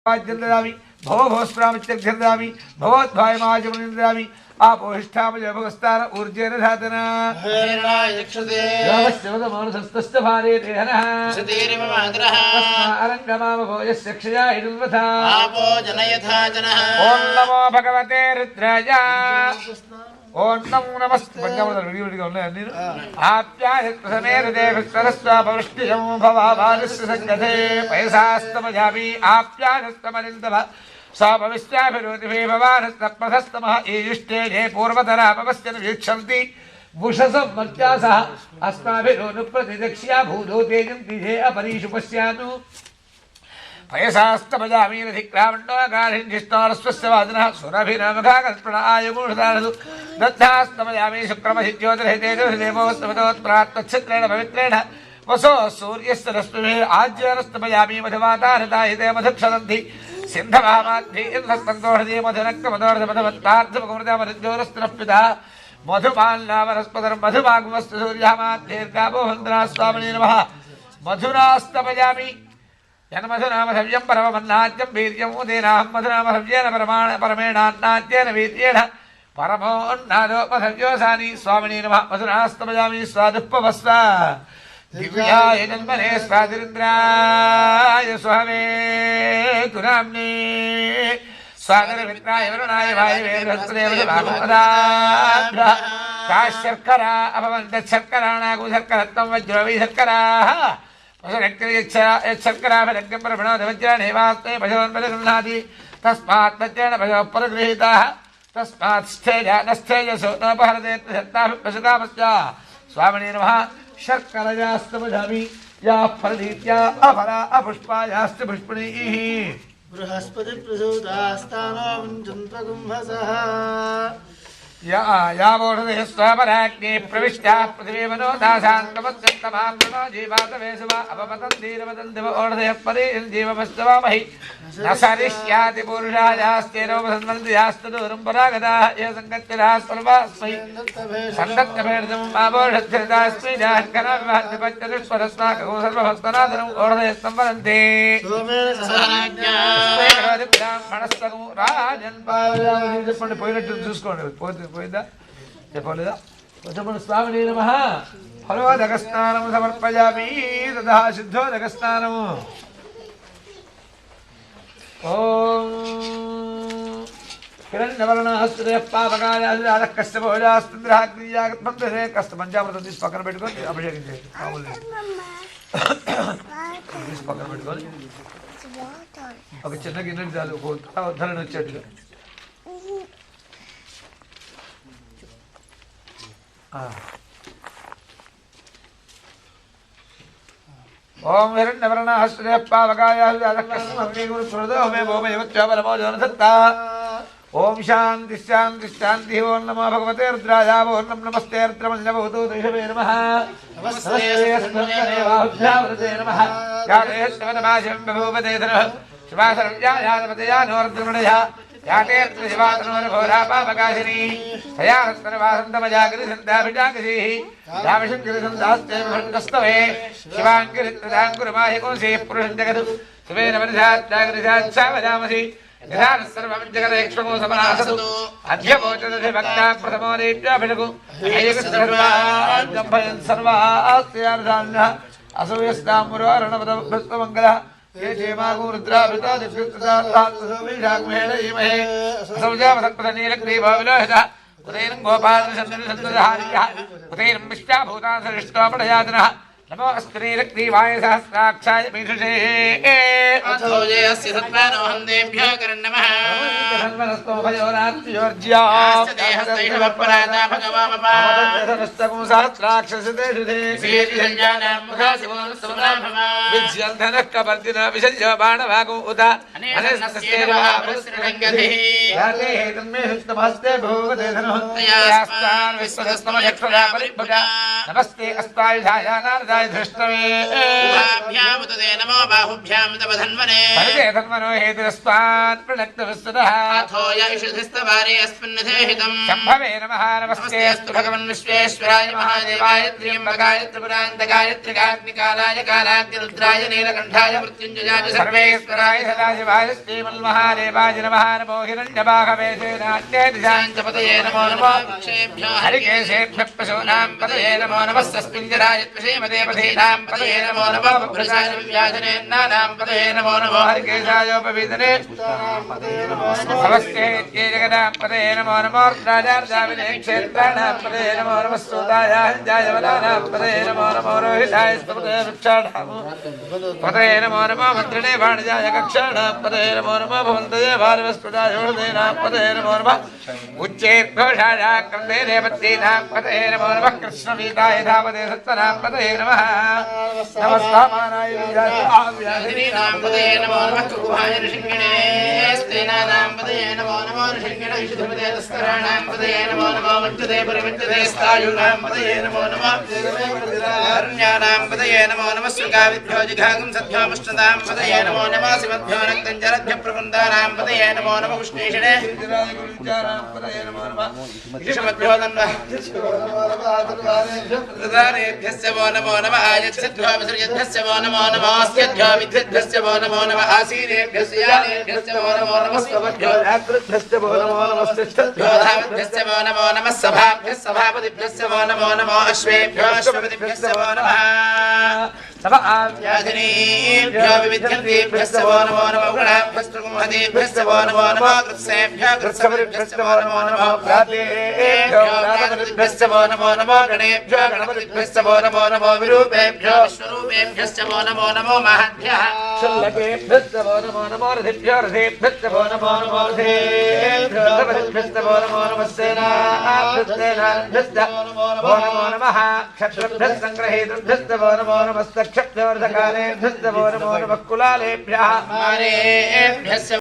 ददामि भवो भवस्प्रामित्यर्थं ददामि भवोद्भायमाचमनं ददामि आपोहिष्ठामजभगस्तान ऊर्जेन धातना यावश्चवदमानसस्तस्य भारे देहनः अरङ्गमामभोजस्य क्षया हिडुल्वथा आपो जनयथा जनः ॐ नमो भगवते रुद्राय ओं नमो नमस्ते पंचामृत वीडियो उन्नाయి आप्यायत्समेरदेवस्तरस्वापवृष्टियं भवाभारस्य संगते पैसास्तमजामि आप्यायस्तमनिन्दव स्वाभविष्याभिरोधिभे भवानस्तपथस्तमः ईयुष्टे जे पूर्वतरापवश्चन वीक्षन्ति भूषसं मर्त्यासः अस्माभिरोनुप्रतिदक्ष्या भूतो तेजन्ति जे अपरीषु पश्यानु पयसास्तमजामीरधिक्रामण्डोगाढिष्टोरस्वस्य वादनः सुरभिनामघाकल्पना आयुगुणधारसु दत्तास्तमजामि शुक्रमहित्योतिरहितेजोदेवोस्तमतोत्प्रात्तच्छित्रेण पवित्रेण वसो सूर्यस्य रश्मिभिः आज्यनस्तमजामि मधुमातारताहिते मधुक्षरन्ति सिन्धभामाद्धि इन्द्रस्तन्तोषधि मधुनक्कमदोर्धमतवत्तार्थमकृतामरुज्योरस्त्रः पिता मधुमाल्लावरस्पदर्मधुमागमस्तु सूर्यामाद्धेर्गावो हन्द्रा स्वामिने नमः मधुनास्तमजामि जनमधुनामधव्यं परममन्नाद्यं वीर्यं उदीनाहं मधुनामधव्येन परमेणान्नाद्येन वीर्येण परमोन्नादो मधव्योसानि स्वामिने नमः मधुनास्तमजामि स्वादुपवस्व दिव्याय जन्मने स्वादिन्द्राय स्वहवे तुनाम्ने स्वादरमित्राय वरुणाय वायवे बृहस्पतिदेवताभूपदाभ्यः शर्करा अपवन्तशर्कराणागुशर्करत्वं वज्रवै शर्कराः शर्कराभिरग्निं परमणोधवज्राणेवास्ते पशवन्पदगृह्णाति तस्मात् वज्रेण पशवः परगृहीताः तस्मात् स्थेजसो नोपहरते स्वामिने नमः शर्करयास्तमजामि या फलदीत्या अफला अपुष्पायास्ति पुष्पिणीः बृहस्पति प्रसूतास्तानो मुञ्चन्त्वकुम्भसः यावोषधे स्वपराग्ने प्रविष्टा पृथिवी मनो दासान्तमस्यन्तमाप्रणो जीवातवेशवा अपपतन्तीरवदन्तिव ओषधयः परे जीवमस्तवामहि न सरिष्याति पुरुषायास्तेनोपसन्वन्ति परागताः ये सङ्गत्यराः सर्वास्मै सन्दत्तभेर्जम् आपोषद्धरितास्मै जाह्कनाविभाद्यपत्यनुष्परस्माकगो सर्वभक्तनादनम् ओषधयः संवदन्ति ब्राह्मणस्तगो राजन् చెప్పండి పోయినట్టు చూసుకోండి పోయిందా చెప్పలేదా చెప్పండి స్వామినే నమః ఫలోదకస్నానం సమర్పయామి తదా సిద్ధోదకస్నానం ఓం కిరణ్యవర్ణహస్తేః పాపకాయాः కష్టభోజాస్తంద్రాగ్నియాగత్మంతరే కష్ట పంచామృతం తీసి పక్కన పెట్టుకొని అభిషేకం చేయండి మామూలు తీసి పక్కన పెట్టుకొని ఒక చిన్న గిన్నె చాలు ఒక ఉద్ధరణ వచ్చేట్టుగా ओम हिरण्यवर्णहस्ते पावकायाः ओम शांति शांति शांति ओम नमो भगवते रुद्राय ओम नमस्ते रुद्रमल्लभूतो ऋषभे नमः नमस्ते अस्मद्देवाभ्यावृते नमः याते शिवतमाशं बभूवते धनः शिवासरव्यायानपतयानोर्द्रमणया याते शिवातनोर्घोरापापकाशिनी तयारत्नवासन्तमजागरिसन्ताभिजागसीः याविशङ्करिसन्तास्ते विभण्डस्तवे शिवाङ्करित्रदाङ्कुरमाहिकोंसीः पुरुषं जगतु शिवेन मनसात्यागरिसात्सा वदामसि यथा सर्वं जगदेक्षमो समासतु अध्यपोचदधि भक्ता प्रथमो देव्याभिषकु सर्वान् सर्वास्त्यार्धान्यः असूयस्ताम्बुरोरणपदभस्वमङ्गलः ये क्षेमागो रुद्राभिता दिव्युक्तदार्थात्महेण इमहे असौजावसत्पथनीलग्रीवविलोहितः उदयनं गोपालचन्द्रचन्द्रधार्यः उदयनं विश्वाभूतासरिष्टोपडयातनः नमो अस्त्रीलग्रीवाय सहस्राक्षाय मीषुषे अथोजयस्य सत्त्वानोऽहं देभ्यः करन्नमः सहस्राक्षसितेषुधे विज्यन्धनः कपर्दिनः विशल्यो बाणभागो उत नमस्ते अस्तायुधाय नारदाय ధృష్టాయ ధృష్టవే ఉభాభ్యాం తే నమో బాహుభ్యాం తవ ధన్వనే పరిదే ధన్వనో హేతురస్మాత్ ప్రణక్త విస్తదః అథో యైషుధిస్తవారే అస్మిన్నిధేహితం శంభవే నమః నమస్తే నమస్తేస్తు భగవన్ విశ్వేశ్వరాయ మహాదేవాయ త్ర్యంబకాయ త్రిపురాంతకాయ త్రికాగ్నికాలాయ కాలాగ్నిరుద్రాయ నీలకంఠాయ మృత్యుంజయాయ సర్వేశ్వరాయ సదాశివాయ శ్రీమన్మహాదేవాయ నమః నమో హిరణ్యబాహవే పతయే నమో నమో హరికేశేభ్య పశూనాం పతయే నమో నమః సస్మింజరాయ త్వషేమదే పథీనాం పతయే నమో నమః వృషాయ వ్యాధనేన్నానాం పతయే నమో నమో హరికేశాయోపవీదనే నమస్తే జగదాం పతయే నమో నమో రాజార్జావినే క్షేత్రాణాం పతయే నమో నమః సూతాయ జాయవలానాం పతయే నమో నమో రోహితాయ స్తపతే వృక్షాణాం పతయే నమో నమో మంత్రిణే వాణిజాయ కక్షాణాం పతయే నమో నమో భవంతయే భారవస్పదాయ హృదయనాం పతయే నమో నమః ఉచ్చేద్ఘోషాయ కృతే దేవతీనాం పతయే నమో నమః కృష్ణవీతాయ ధావతే సత్వనాం పతయే నమః నమస్తామానాయ వ్యాధినీనాం పతయే నమో నమః కుకుభాయ ఋషింగిణే స్తేనానాం పతయే నమో నమో ఋషింగిణ విశుద్ధపదే తస్కరాణాం పతయే నమో నమో వంచతే పరివంచతే స్థాయునాం పతయే నమో నమః అరణ్యానాం పతయే నమో నమః స్వర్గావిభ్యో జిఘాగం సద్భ్యోముష్ణతాం పతయే నమో నమః శివభ్యో రక్తం జలభ్య ప్రకుందానాం పతయే నమో నమః ఉష్ణేషిణే విషమభ్యో ధన్వారేభ్యస్య వో నమో నమః ఆయత్సద్భ్యో విసర్జద్భ్యస్య వో నమో నమః అస్యద్భ్యో విద్యుద్భ్యస్య వో నమో నమః ఆసీనేభ్యస్య యానేభ్యస్య వో నమో నమః స్వభ్యో యాకృద్భ్యస్య వో నమో నమః స్థిష్ఠభ్యో ధావద్భ్యస్య వో నమో నమః సభాభ్యస్య సభాపతిభ్యస్య వో నమో నమః అశ్వేభ్యో అశ్వపతిభ్యస్య వో నమః వ్యాధినీభ్యో వివిధ్యంతేభ్యస్య వో నమో నమః గణాభ్యస్త్రగుంహతేభ్యస్య వో నమో నమః కృత్సేభ్యో కృత్సపతిభ్యస్య వో నమో నమః ప్రాతేభ్యో ప్రాతపతిభ్యస్య వో నమో నమః గణేభ్యో గణపతిభ్యస్య వో నమో నమః విరూపేభ్యో విశ్వరూపేభ్యస్య వో నమో నమో మహద్భ్యః శల్లకేభ్యస్య వో నమో నమో రథిభ్యో రథేభ్యస్య వో నమో నమో రథేభ్యో రథపతిభ్యస్య వో నమో నమః సేనాభ్యస్య వో నమో నమః క్షత్రభ్యः సంగ్రహేతుభ్యస్య వో నమో నమః సక్షభ్యో రథకాలేభ్యస్య వో నమో నమః కులాలేభ్యः మారేభ్యస్య